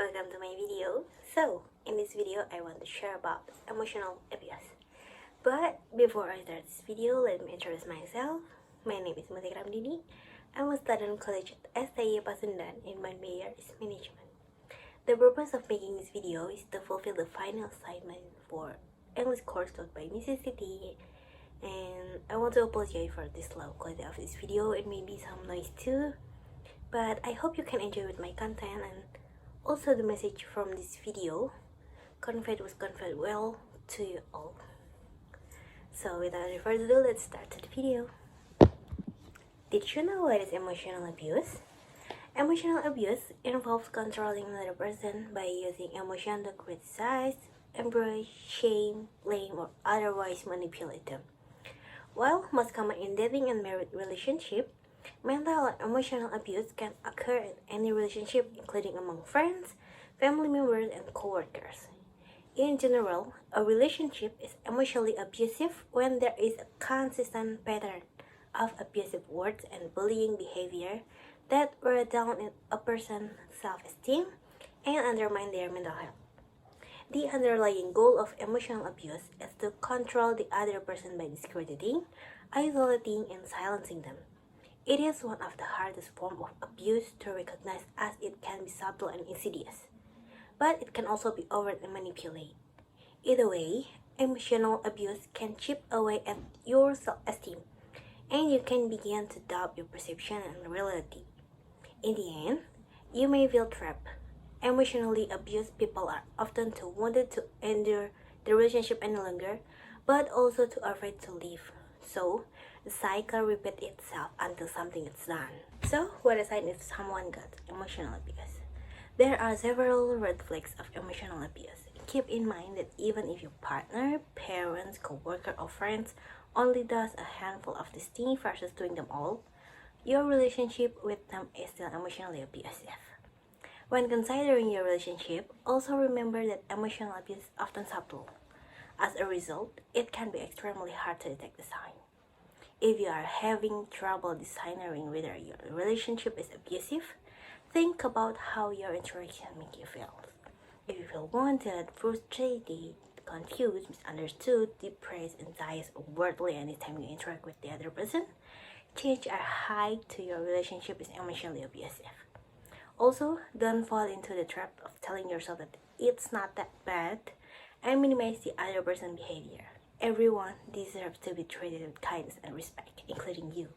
welcome to my video. So, in this video, I want to share about emotional abuse. But before I start this video, let me introduce myself. My name is Mutik Ramdini. I'm a student college at Stie Pasundan in my major is management. The purpose of making this video is to fulfill the final assignment for English course taught by Mrs. Stie. And I want to apologize for this low quality of this video. It may be some noise too. But I hope you can enjoy with my content and also the message from this video conveyed well to you all. So without any further ado, let's start the video. Did you know what is emotional abuse? Emotional abuse involves controlling another person by using emotion to criticize, embrace, shame, blame, or otherwise manipulate them. While most common in dating and married relationship, mental and emotional abuse can occur in any relationship, including among friends, family members, and co-workers. In general, a relationship is emotionally abusive when there is a consistent pattern of abusive words and bullying behavior that wear down a person's self-esteem and undermine their mental health. The underlying goal of emotional abuse is to control the other person by discrediting, isolating, and silencing them. It is one of the hardest forms of abuse to recognize as it can be subtle and insidious, but it can also be overt and manipulated. Either way, emotional abuse can chip away at your self-esteem, and you can begin to doubt your perception and reality. In the end, you may feel trapped. Emotionally abused people are often too wounded to endure the relationship any longer, but also too afraid to leave. So, the cycle repeats itself until something is done. So, what is it if someone got emotional abuse? There are several red flags of emotional abuse. Keep in mind that even if your partner, parents, co-worker, or friends only does a handful of these things versus doing them all, your relationship with them is still emotionally abusive. When considering your relationship, also remember that emotional abuse is often subtle. As a result, it can be extremely hard to detect the sign. If you are having trouble deciding whether your relationship is abusive, think about how your interaction make you feel. If you feel wanted, frustrated, confused, misunderstood, depressed, anxious, or worldly anytime you interact with the other person, chances are high to your relationship is emotionally abusive. Also, don't fall into the trap of telling yourself that it's not that bad and minimize the other person's behavior. Everyone deserves to be treated with kindness and respect, including you.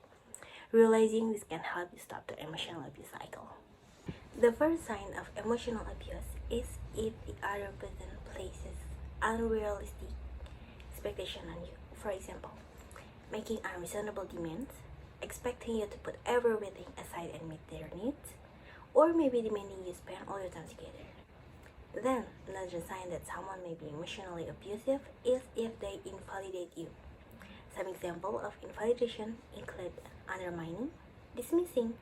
Realizing this can help you stop the emotional abuse cycle. The first sign of emotional abuse is if the other person places unrealistic expectation on you. For example, making unreasonable demands, expecting you to put everything aside and meet their needs, or maybe demanding you spend all your time together. Then, another sign that someone may be emotionally abusive is if they invalidate you. Some examples of invalidation include undermining, dismissing,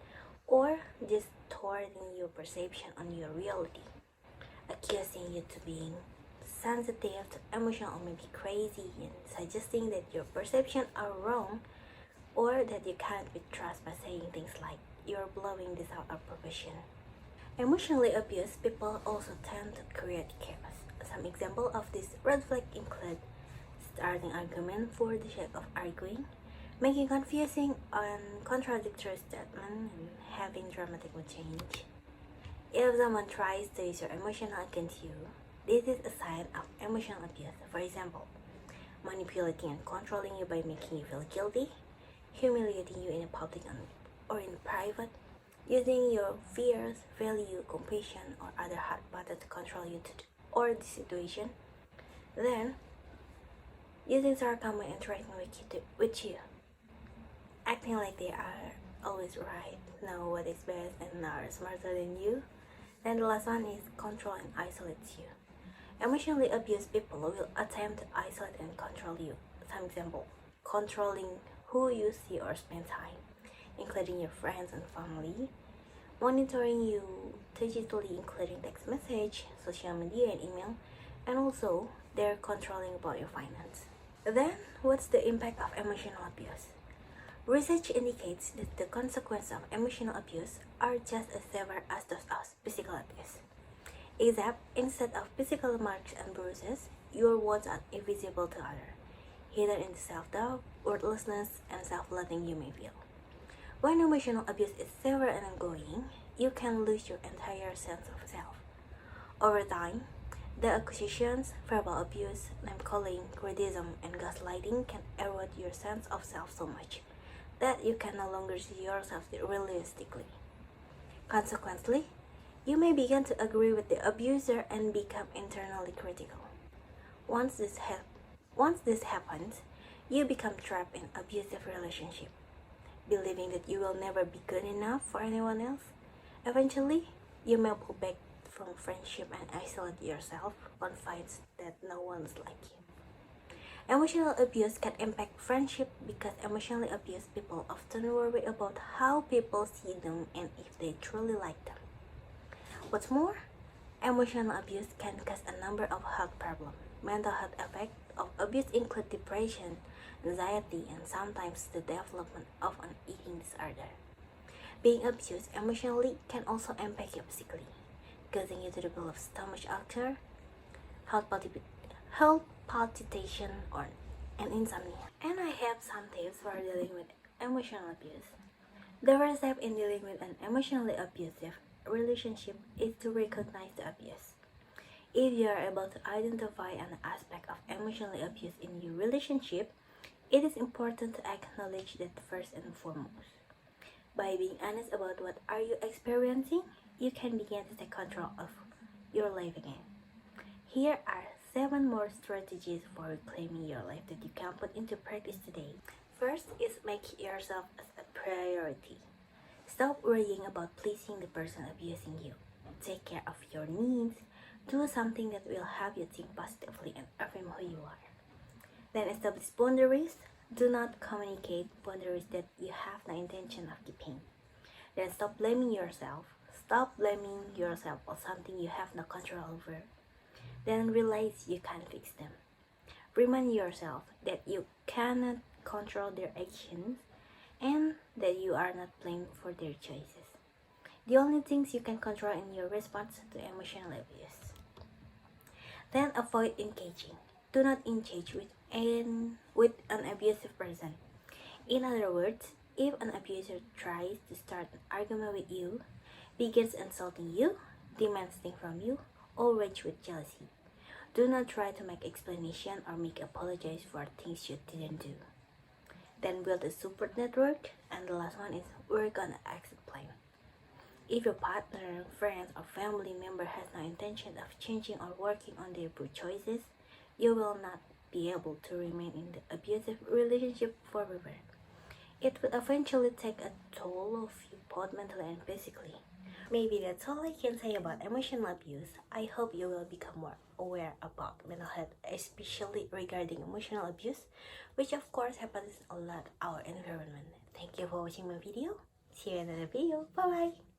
or distorting your perception on your reality, accusing you to being sensitive to emotion or maybe crazy, and suggesting that your perceptions are wrong or that you can't be trusted by saying things like you're blowing this out of proportion. Emotionally abused people also tend to create chaos. Some examples of this red flag include starting argument for the sake of arguing, making confusing and contradictory statements, and having dramatic mood change. If someone tries to use your emotion against you, this is a sign of emotional abuse. For example, manipulating and controlling you by making you feel guilty, humiliating you in public or in private, using your fears, value, compassion, or other hard methods to control you or the situation. Then, using sarcasm when interacting with you, acting like they are always right, know what is best, and are smarter than you. Then the last one is control and isolate you. Emotionally abused people will attempt to isolate and control you. Some example, controlling who you see or spend time, including your friends and family, monitoring you digitally, including text message, social media, and email, and also they're controlling about your finance. Then, what's the impact of emotional abuse? Research indicates that the consequences of emotional abuse are just as severe as those of physical abuse. Except instead of physical marks and bruises, your wounds are invisible to others, hidden in the self-doubt, worthlessness, and self-loathing you may feel. When emotional abuse is severe and ongoing, you can lose your entire sense of self. Over time, the accusations, verbal abuse, name-calling, criticism, and gaslighting can erode your sense of self so much that you can no longer see yourself realistically. Consequently, you may begin to agree with the abuser and become internally critical. Once this happens, you become trapped in abusive relationship, believing that you will never be good enough for anyone else. Eventually, you may pull back from friendship and isolate yourself on fights that no one's like you. Emotional abuse can impact friendship because emotionally abused people often worry about how people see them and if they truly like them. What's more, emotional abuse can cause a number of health problems. Mental health effects of abuse include depression, anxiety, and sometimes the development of an eating disorder. Being abused emotionally can also impact you physically, causing you to develop stomach ulcer, heart palpitation, and insomnia. And I have some tips for dealing with emotional abuse. The first step in dealing with an emotionally abusive relationship is to recognize the abuse. If you are able to identify an aspect of emotional abuse in your relationship, it is important to acknowledge that first and foremost. By being honest about what are you experiencing, you can begin to take control of your life again. Here are 7 more strategies for reclaiming your life that you can put into practice today. First is make yourself as a priority. Stop worrying about pleasing the person abusing you. Take care of your needs. Do something that will help you think positively and affirm who you are. Then establish boundaries. Do not communicate boundaries that you have no intention of keeping. Then stop blaming yourself. Stop blaming yourself for something you have no control over. Then realize you can't fix them. Remind yourself that you cannot control their actions and that you are not blamed for their choices. The only things you can control in your response to emotional abuse. Then avoid engaging. Do not engage with an abusive person. In other words, if an abuser tries to start an argument with you, begins insulting you, demands things from you, or rage with jealousy, do not try to make explanation or make apologies for things you didn't do. Then build a support network, and the last one is work on an exit plan. If your partner, friends, or family member has no intention of changing or working on their poor choices, you will not be able to remain in the abusive relationship forever. It will eventually take a toll of you both mentally and physically. Maybe that's all I can say about emotional abuse. I hope you will become more aware about mental health, especially regarding emotional abuse, which of course happens a lot in our environment. Thank you for watching my video. See you in another video. Bye bye.